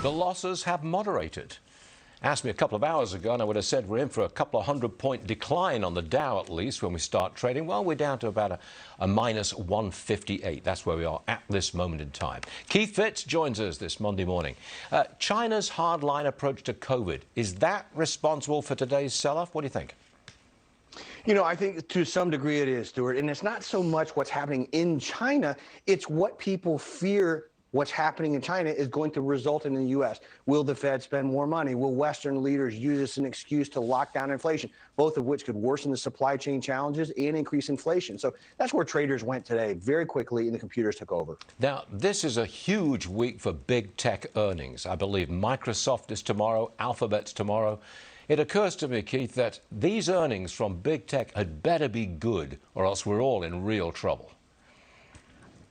The losses have moderated. Asked me a couple of hours ago, and I would have said we're in for a couple of 100-point decline on the Dow at least when we start trading. Well, we're down to about a minus 158. That's where we are at this moment in time. Keith Fitz joins us this Monday morning. China's hardline approach to COVID, is that responsible for today's sell-off? What do you think? You know, I think to some degree it is, Stuart. And it's not so much what's happening in China, it's what people fear what's happening in China is going to result in the U.S. Will the Fed spend more money? Will Western leaders use this as an excuse to lock down inflation, both of which could worsen the supply chain challenges and increase inflation? So that's where traders went today very quickly, and the computers took over. Now, this is a huge week for big tech earnings. I believe Microsoft is tomorrow, Alphabet's tomorrow. It occurs to me, Keith, that these earnings from big tech had better be good, or else we're all in real trouble.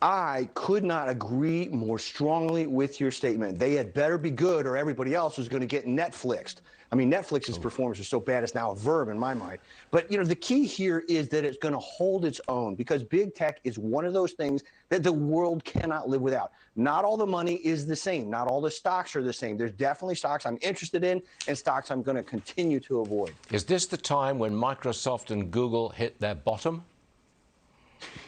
I could not agree more strongly with your statement. They had better be good or everybody else was going to get Netflixed. I mean, Netflix's performance was so bad it's now a verb in my mind. But, you know, the key here is that it's going to hold its own because big tech is one of those things that the world cannot live without. Not all the money is the same. Not all the stocks are the same. There's definitely stocks I'm interested in and stocks I'm going to continue to avoid. Is this the time when Microsoft and Google hit their bottom?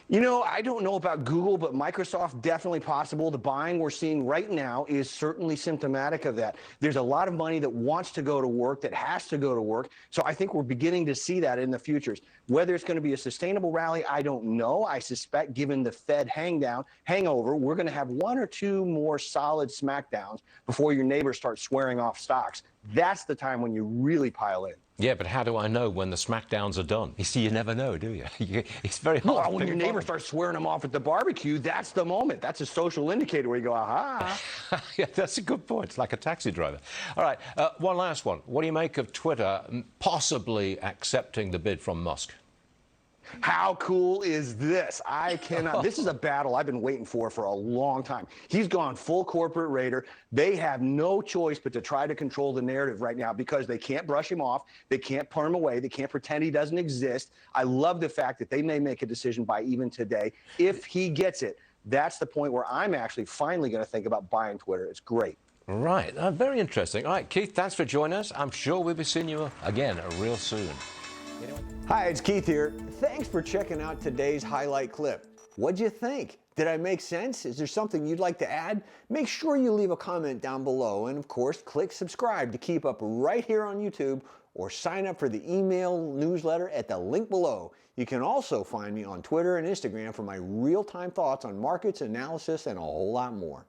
You know, I don't know about Google, but Microsoft definitely possible. The buying we're seeing right now is certainly symptomatic of that. There's a lot of money that wants to go to work, that has to go to work. So I think we're beginning to see that in the futures. Whether it's going to be a sustainable rally, I don't know. I suspect given the Fed hangover, we're going to have one or two more solid smackdowns before your neighbors start swearing off stocks. That's the time when you really pile in. Yeah, but how do I know when the smackdowns are done? You see, you never know, do you? It's very hard. Well, when your neighbor starts swearing them off at the barbecue, that's the moment. That's a social indicator where you go, aha. Yeah, that's a good point. It's like a taxi driver. All right, one last one. What do you make of Twitter possibly accepting the bid from Musk? How cool is this? I cannot. This is a battle I've been waiting for a long time. He's gone full corporate raider. They have no choice but to try to control the narrative right now because they can't brush him off. They can't put him away. They can't pretend he doesn't exist. I love the fact that they may make a decision by even today. If he gets it, that's the point where I'm actually finally going to think about buying Twitter. It's great. Right. Very interesting. All right, Keith, thanks for joining us. I'm sure we'll be seeing you again real soon. Hi, it's Keith here. Thanks for checking out today's highlight clip. What'd you think? Did I make sense? Is there something you'd like to add? Make sure you leave a comment down below and of course click subscribe to keep up right here on YouTube or sign up for the email newsletter at the link below. You can also find me on Twitter and Instagram for my real-time thoughts on markets, analysis, and a whole lot more.